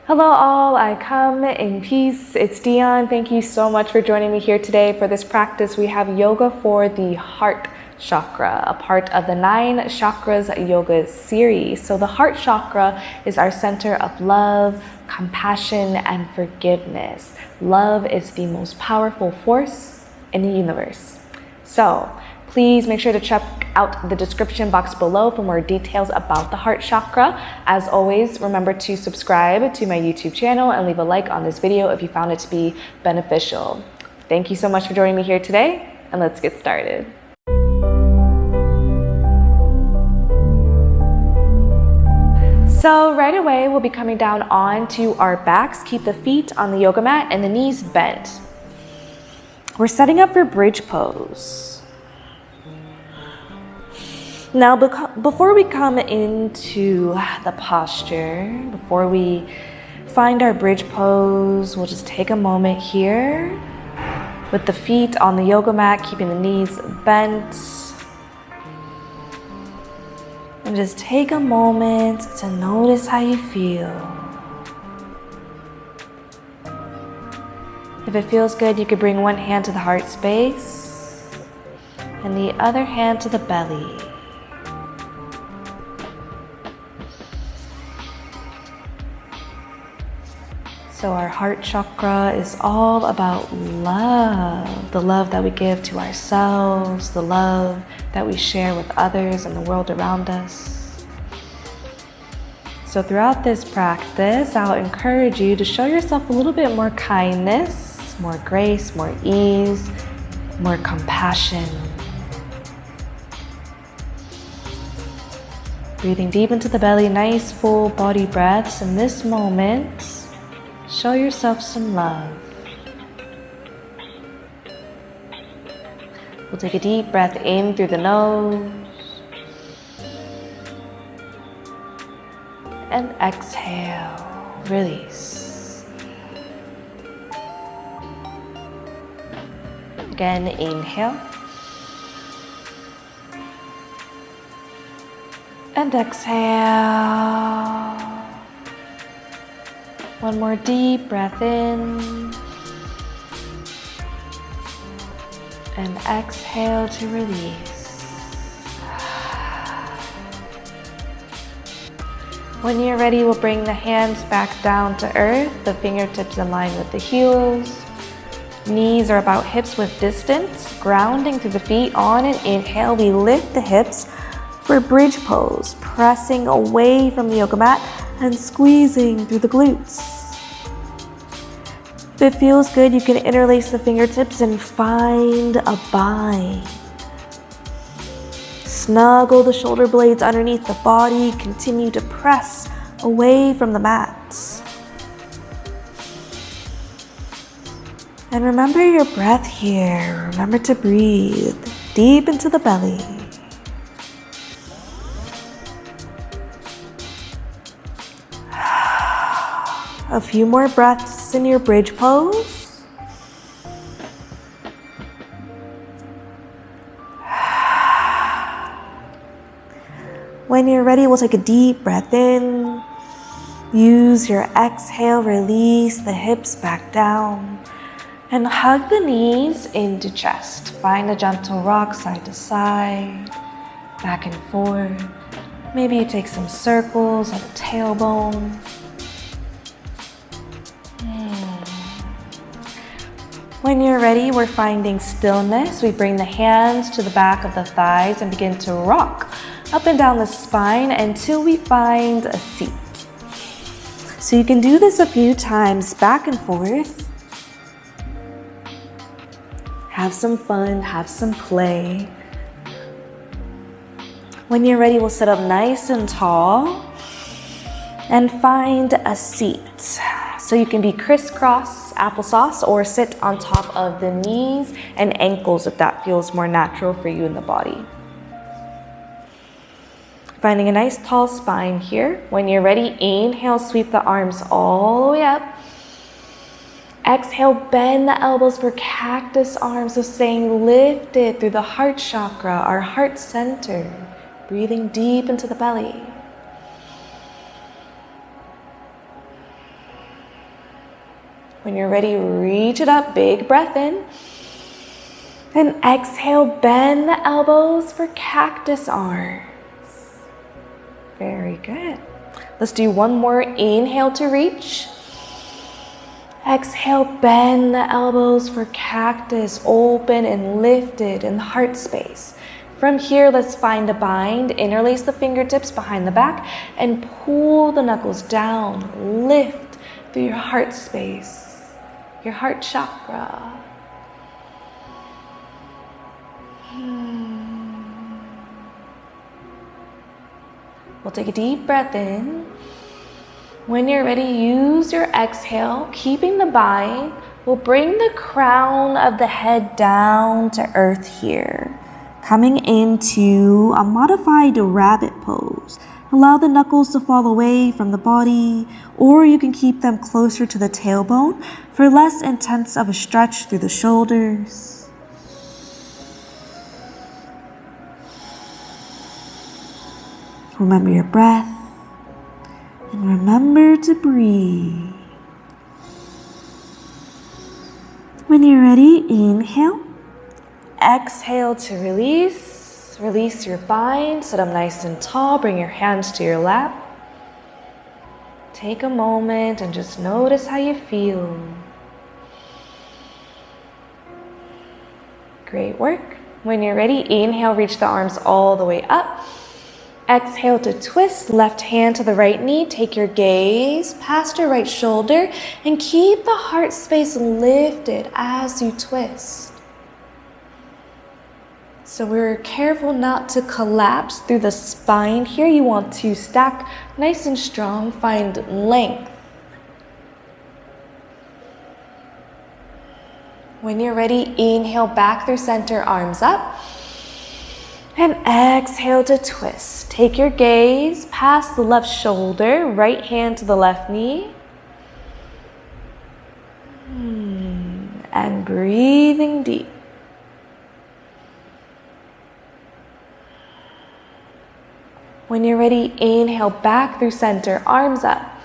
Hello all, I come in peace. It's Dion. Thank you so much for joining me here today. For this practice, we have yoga for the heart chakra, a part of the 9 chakras yoga series. So the heart chakra is our center of love, compassion, and forgiveness. Love is the most powerful force in the universe. So please make sure to check out the description box below for more details about the heart chakra. As always, remember to subscribe to my YouTube channel and leave a like on this video if you found it to be beneficial. Thank you so much for joining me here today, and let's get started. So right away, we'll be coming down onto our backs. Keep the feet on the yoga mat and the knees bent. We're setting up for bridge pose. Now, before we come into the posture, before we find our bridge pose, we'll just take a moment here with the feet on the yoga mat, keeping the knees bent. And just take a moment to notice how you feel. If it feels good, you could bring one hand to the heart space and the other hand to the belly. So our heart chakra is all about love, the love that we give to ourselves, the love that we share with others and the world around us. So throughout this practice, I'll encourage you to show yourself a little bit more kindness, more grace, more ease, more compassion. Breathing deep into the belly, nice full body breaths. In this moment, show yourself some love. We'll take a deep breath in through the nose and exhale, release. Again, inhale and exhale. One more deep breath in and exhale to release. When you're ready, we'll bring the hands back down to earth, the fingertips in line with the heels. Knees are about hips width distance, grounding through the feet. On an inhale, we lift the hips for bridge pose, pressing away from the yoga mat and squeezing through the glutes. If it feels good, you can interlace the fingertips and find a bind. Snuggle the shoulder blades underneath the body. Continue to press away from the mat. And remember your breath here. Remember to breathe deep into the belly. A few more breaths in your bridge pose. When you're ready, we'll take a deep breath in. Use your exhale, release the hips back down. And hug the knees into chest. Find a gentle rock side to side, back and forth. Maybe you take some circles at the tailbone. When you're ready, we're finding stillness. We bring the hands to the back of the thighs and begin to rock up and down the spine until we find a seat. So you can do this a few times back and forth. Have some fun, have some play. When you're ready, we'll sit up nice and tall and find a seat. So you can be crisscross applesauce or sit on top of the knees and ankles if that feels more natural for you in the body. Finding a nice tall spine here. When you're ready, inhale, sweep the arms all the way up. Exhale, bend the elbows for cactus arms. So staying lifted through the heart chakra, our heart center. Breathing deep into the belly. When you're ready, reach it up, big breath in. And exhale, bend the elbows for cactus arms. Very good. Let's do one more inhale to reach. Exhale, bend the elbows for cactus, open and lifted in the heart space. From here, let's find a bind, interlace the fingertips behind the back, and pull the knuckles down, lift through your heart space, your heart chakra. We'll take a deep breath in. When you're ready, use your exhale, keeping the bind. We'll bring the crown of the head down to earth here, coming into a modified rabbit pose. Allow the knuckles to fall away from the body, or you can keep them closer to the tailbone for less intense of a stretch through the shoulders. Remember your breath, and remember to breathe. When you're ready, inhale. Exhale to release. Release your bind, sit up nice and tall, bring your hands to your lap. Take a moment and just notice how you feel. Great work. When you're ready, inhale, reach the arms all the way up. Exhale to twist, left hand to the right knee. Take your gaze past your right shoulder and keep the heart space lifted as you twist. So we're careful not to collapse through the spine here. You want to stack nice and strong, find length. When you're ready, inhale back through center, arms up. And exhale to twist. Take your gaze past the left shoulder, right hand to the left knee. And breathing deep. When you're ready, inhale back through center, arms up.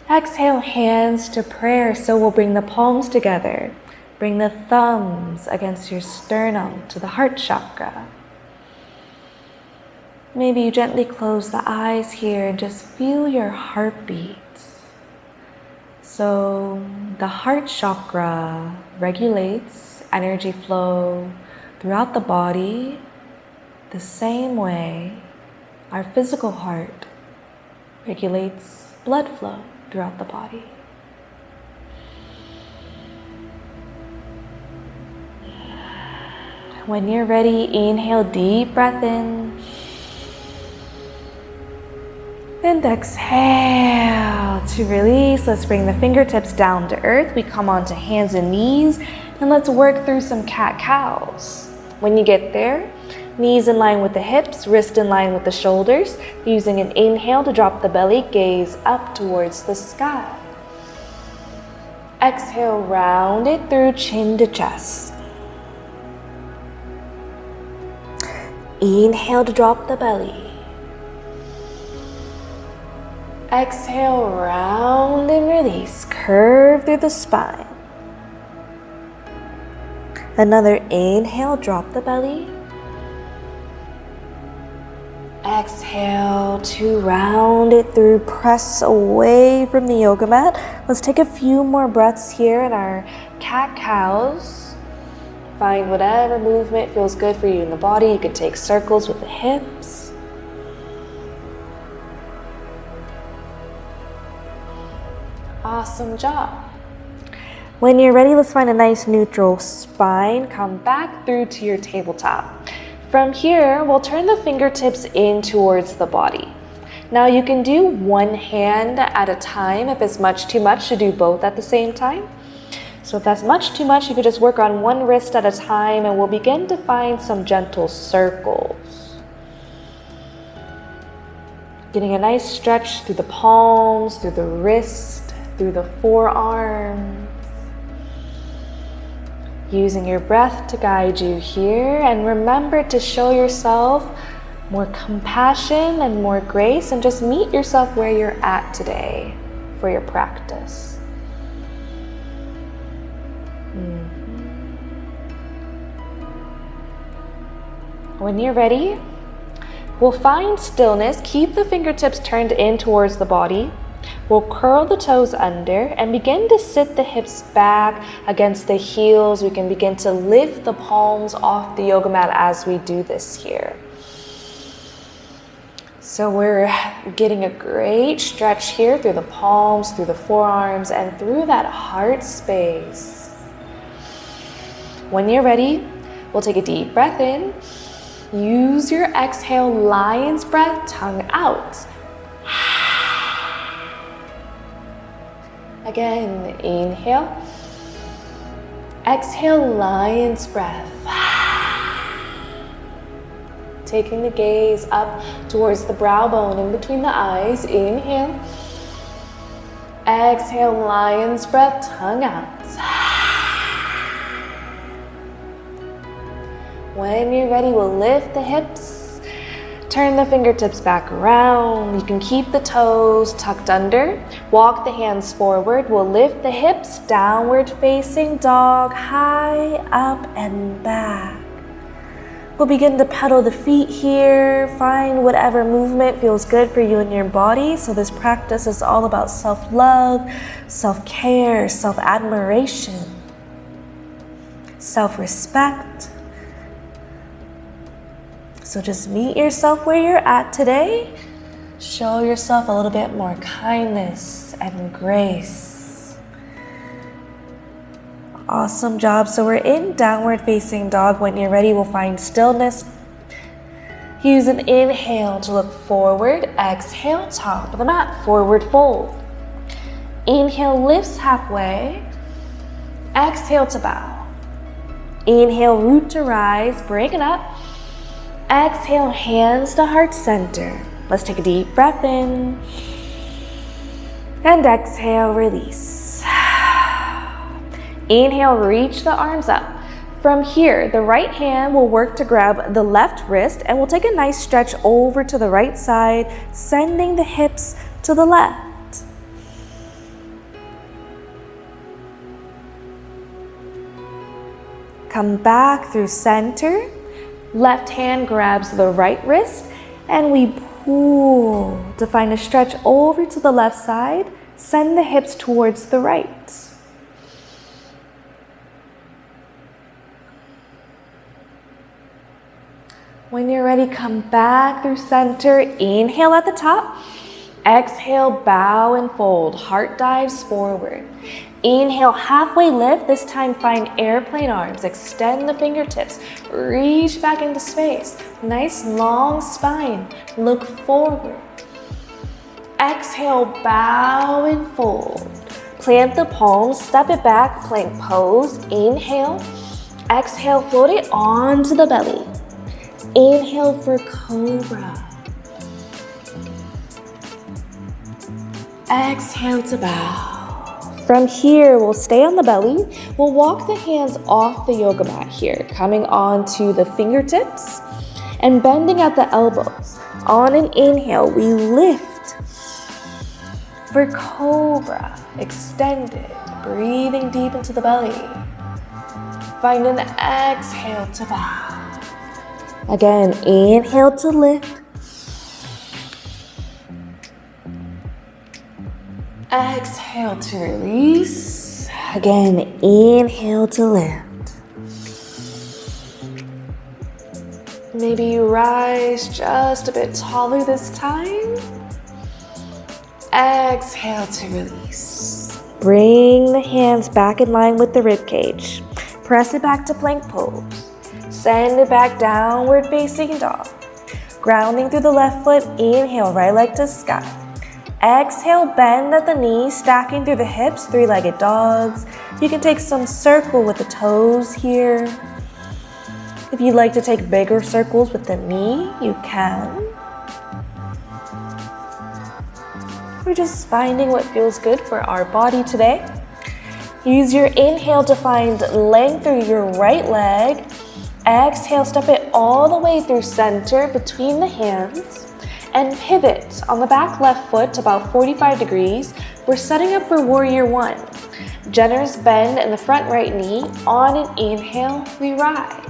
Exhale, hands to prayer. So we'll bring the palms together. Bring the thumbs against your sternum to the heart chakra. Maybe you gently close the eyes here and just feel your heartbeat. So the heart chakra regulates energy flow throughout the body the same way our physical heart regulates blood flow throughout the body. When you're ready, inhale, deep breath in. And exhale to release. Let's bring the fingertips down to earth. We come onto hands and knees, and let's work through some cat-cows. When you get there, knees in line with the hips, wrist in line with the shoulders. Using an inhale to drop the belly, gaze up towards the sky. Exhale, round it through chin to chest. Inhale to drop the belly. Exhale, round and release. Curve through the spine. Another inhale, drop the belly. Exhale to round it through, press away from the yoga mat. Let's take a few more breaths here in our cat-cows. Find whatever movement feels good for you in the body. You could take circles with the hips. Awesome job. When you're ready, let's find a nice neutral spine. Come back through to your tabletop. From here, we'll turn the fingertips in towards the body. Now you can do one hand at a time. If it's much too much to do both at the same time. So if that's much too much, you could just work on one wrist at a time, and we'll begin to find some gentle circles. Getting a nice stretch through the palms, through the wrist, through the forearms. Using your breath to guide you here, and remember to show yourself more compassion and more grace, and just meet yourself where you're at today for your practice. When you're ready, we'll find stillness. Keep the fingertips turned in towards the body. We'll curl the toes under and begin to sit the hips back against the heels. We can begin to lift the palms off the yoga mat as we do this here. So we're getting a great stretch here through the palms, through the forearms, and through that heart space. When you're ready, we'll take a deep breath in. Use your exhale, lion's breath, tongue out. Again, inhale. Exhale, lion's breath. Taking the gaze up towards the brow bone in between the eyes. Inhale. Exhale, lion's breath, tongue out. When you're ready, we'll lift the hips. Turn the fingertips back around. You can keep the toes tucked under. Walk the hands forward. We'll lift the hips, downward facing dog, high up and back. We'll begin to pedal the feet here. Find whatever movement feels good for you and your body. So this practice is all about self-love, self-care, self-admiration, self-respect. So just meet yourself where you're at today. Show yourself a little bit more kindness and grace. Awesome job. So we're in downward facing dog. When you're ready, we'll find stillness. Use an inhale to look forward. Exhale, top of the mat, forward fold. Inhale, lifts halfway. Exhale to bow. Inhale, root to rise, bring it up. Exhale, hands to heart center. Let's take a deep breath in. And exhale, release. Inhale, reach the arms up. From here, the right hand will work to grab the left wrist and we'll take a nice stretch over to the right side, sending the hips to the left. Come back through center. Left hand grabs the right wrist and we pull to find a stretch over to the left side. Send the hips towards the right. When you're ready, come back through center. Inhale at the top. Exhale, bow and fold. Heart dives forward. Inhale, halfway lift. This time find airplane arms. Extend the fingertips. Reach back into space. Nice long spine. Look forward. Exhale, bow and fold. Plant the palms, step it back, plank pose. Inhale. Exhale, float it onto the belly. Inhale for cobra. Exhale to bow. From here, we'll stay on the belly. We'll walk the hands off the yoga mat here, coming onto the fingertips and bending at the elbows. On an inhale, we lift for cobra, extended, breathing deep into the belly. Find an exhale to bow. Again, inhale to lift. Exhale to release. Again, inhale to lift. Maybe you rise just a bit taller this time. Exhale to release. Bring the hands back in line with the rib cage. Press it back to plank pose. Send it back, downward facing dog. Grounding through the left foot, inhale, right leg to sky. Exhale, bend at the knees, stacking through the hips, three-legged dogs. You can take some circle with the toes here. If you'd like to take bigger circles with the knee, you can. We're just finding what feels good for our body today. Use your inhale to find length through your right leg. Exhale, step it all the way through center between the hands. And pivot on the back left foot to about 45 degrees. We're setting up for warrior one. Generous bend in the front right knee. On an inhale, we rise.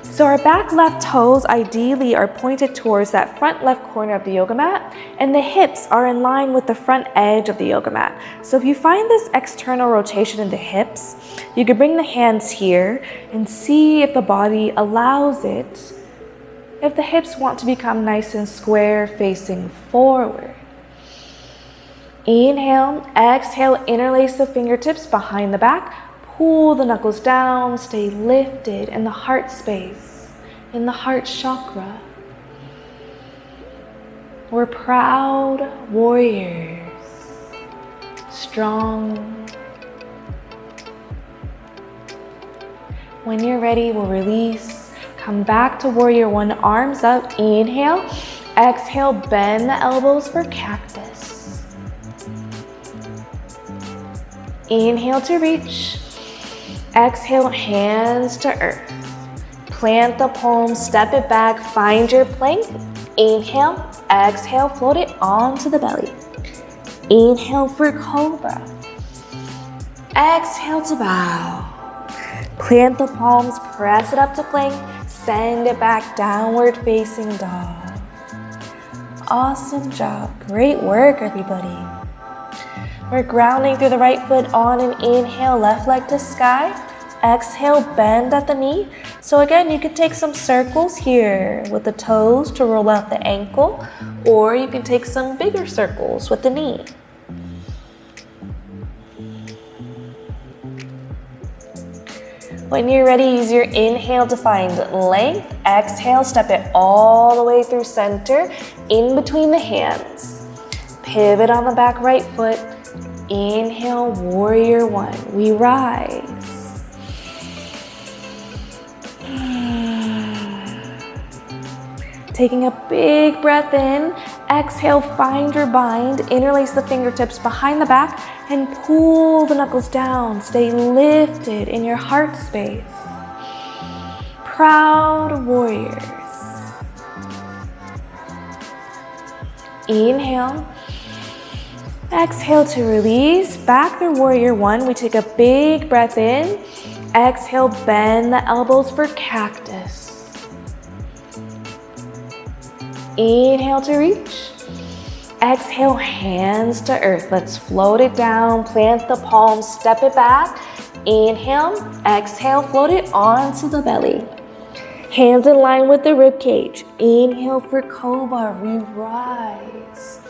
So our back left toes ideally are pointed towards that front left corner of the yoga mat, and the hips are in line with the front edge of the yoga mat. So if you find this external rotation in the hips, you can bring the hands here and see if the body allows it, if the hips want to become nice and square facing forward. Inhale, exhale, interlace the fingertips behind the back, pull the knuckles down, stay lifted in the heart space, in the heart chakra. We're proud warriors, strong. When you're ready, we'll release. Come back to warrior one, arms up, inhale, exhale, bend the elbows for cactus. Inhale to reach, exhale, hands to earth. Plant the palms, step it back, find your plank. Inhale, exhale, float it onto the belly. Inhale for cobra. Exhale to bow. Plant the palms, press it up to plank, send it back, downward facing dog. Awesome job, great work everybody. We're grounding through the right foot on an inhale, left leg to sky. Exhale, bend at the knee. So again, you could take some circles here with the toes to roll out the ankle, or you can take some bigger circles with the knee. When you're ready, use your inhale to find length. Exhale, step it all the way through center, in between the hands. Pivot on the back right foot. Inhale, warrior one. We rise. Taking a big breath in. Exhale, find your bind. Interlace the fingertips behind the back and pull the knuckles down. Stay lifted in your heart space. Proud warriors. Inhale. Exhale to release. Back through warrior one. We take a big breath in. Exhale, bend the elbows for cactus. Inhale to reach. Exhale, hands to earth. Let's float it down. Plant the palms, step it back. Inhale, exhale, float it onto the belly. Hands in line with the rib cage. Inhale for cobra, we rise.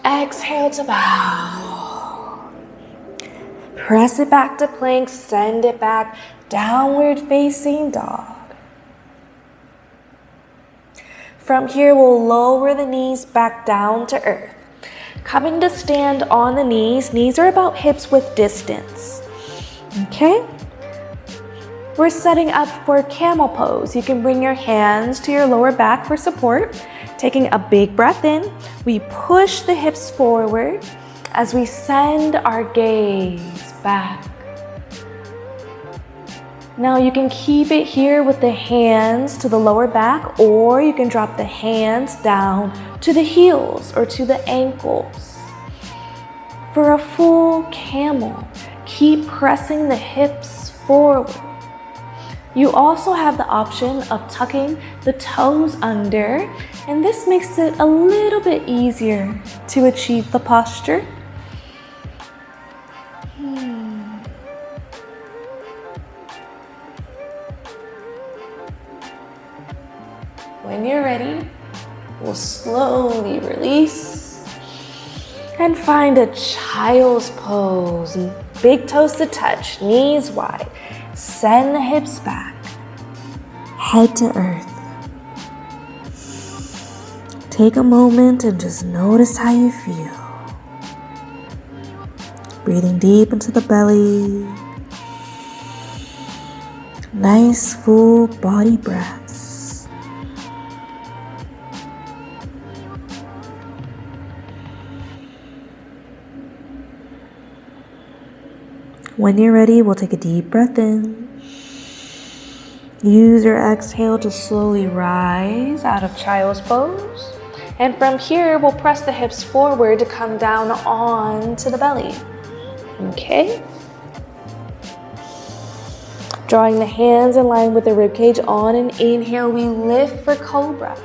Exhale to bow. Press it back to plank, send it back, downward facing dog. From here, we'll lower the knees back down to earth. Coming to stand on the knees. Knees are about hips width distance. Okay? We're setting up for camel pose. You can bring your hands to your lower back for support. Taking a big breath in, we push the hips forward as we send our gaze back. Now you can keep it here with the hands to the lower back, or you can drop the hands down to the heels or to the ankles. For a full camel, keep pressing the hips forward. You also have the option of tucking the toes under, and this makes it a little bit easier to achieve the posture. When you're ready, we'll slowly release and find a child's pose. Big toes to touch, knees wide. Send the hips back, head to earth. Take a moment and just notice how you feel. Breathing deep into the belly. Nice full body breaths. When you're ready, we'll take a deep breath in. Use your exhale to slowly rise out of child's pose. And from here, we'll press the hips forward to come down onto the belly. Okay? Drawing the hands in line with the ribcage. On an inhale, we lift for cobra.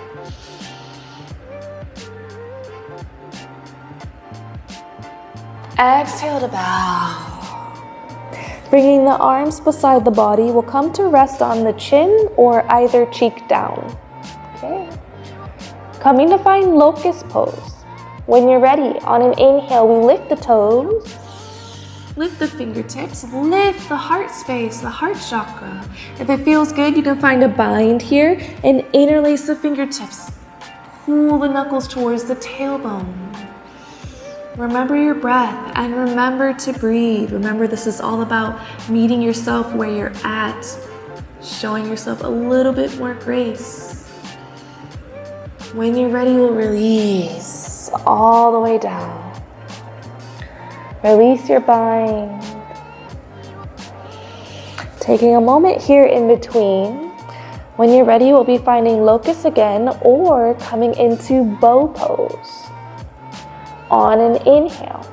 Exhale to bow. Bringing the arms beside the body, we'll come to rest on the chin or either cheek down. Okay. Coming to find locust pose. When you're ready, on an inhale, we lift the toes, lift the fingertips, lift the heart space, the heart chakra. If it feels good, you can find a bind here and interlace the fingertips. Pull the knuckles towards the tailbone. Remember your breath and remember to breathe. Remember, this is all about meeting yourself where you're at, showing yourself a little bit more grace. When you're ready, we'll release all the way down. Release your bind. Taking a moment here in between. When you're ready, we'll be finding locust again or coming into bow pose. On an inhale,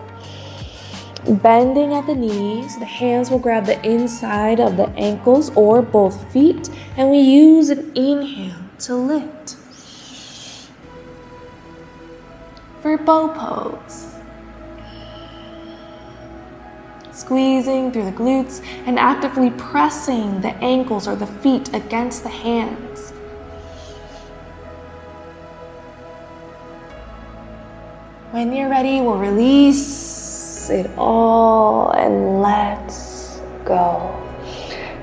bending at the knees, the hands will grab the inside of the ankles or both feet, and we use an inhale to lift. For bow pose, squeezing through the glutes and actively pressing the ankles or the feet against the hands. When you're ready, we'll release it all and let go.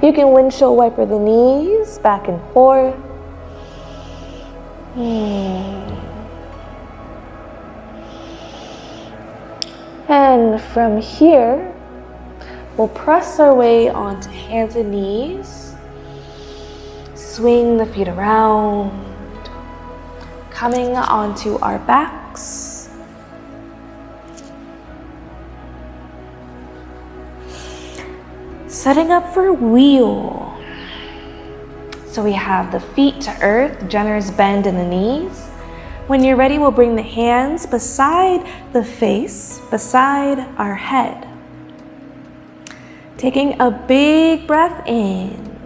You can windshield wiper the knees back and forth. And from here, we'll press our way onto hands and knees. Swing the feet around, coming onto our backs. Setting up for wheel. So we have the feet to earth, generous bend in the knees. When you're ready, we'll bring the hands beside the face, beside our head. Taking a big breath in.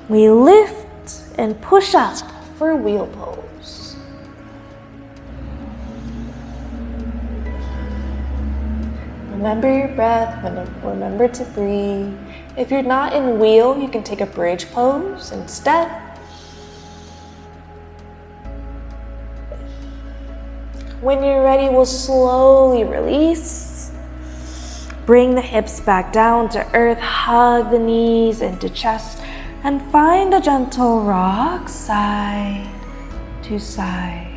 We lift and push up for wheel pose. Remember your breath, remember to breathe. If you're not in wheel, you can take a bridge pose instead. When you're ready, we'll slowly release. Bring the hips back down to earth, hug the knees into chest, and find a gentle rock side to side.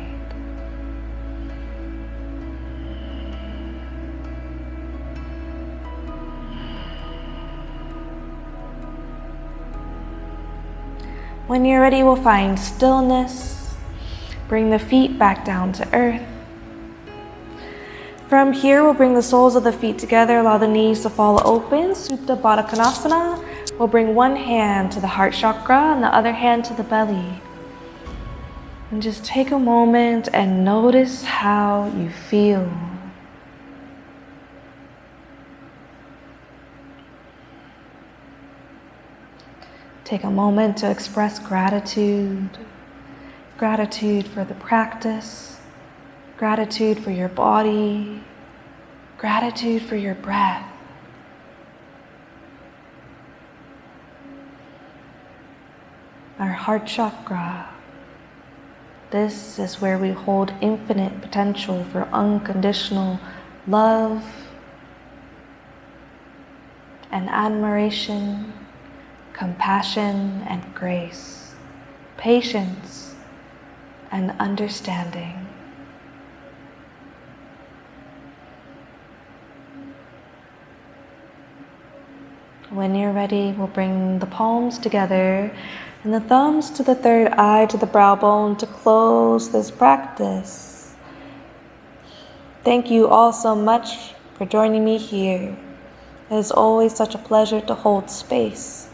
When you're ready, we'll find stillness. Bring the feet back down to earth. From here, we'll bring the soles of the feet together, allow the knees to fall open. Supta Baddha Konasana. We'll bring one hand to the heart chakra and the other hand to the belly. And just take a moment and notice how you feel. Take a moment to express gratitude. Gratitude for the practice. Gratitude for your body. Gratitude for your breath. Our heart chakra. This is where we hold infinite potential for unconditional love and admiration, compassion and grace, patience and understanding. When you're ready, we'll bring the palms together and the thumbs to the third eye to the brow bone to close this practice. Thank you all so much for joining me here. It is always such a pleasure to hold space.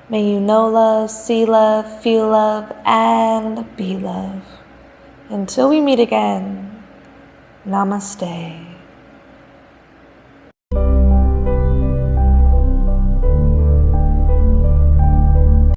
May you know love, see love, feel love, and be love. Until we meet again, namaste.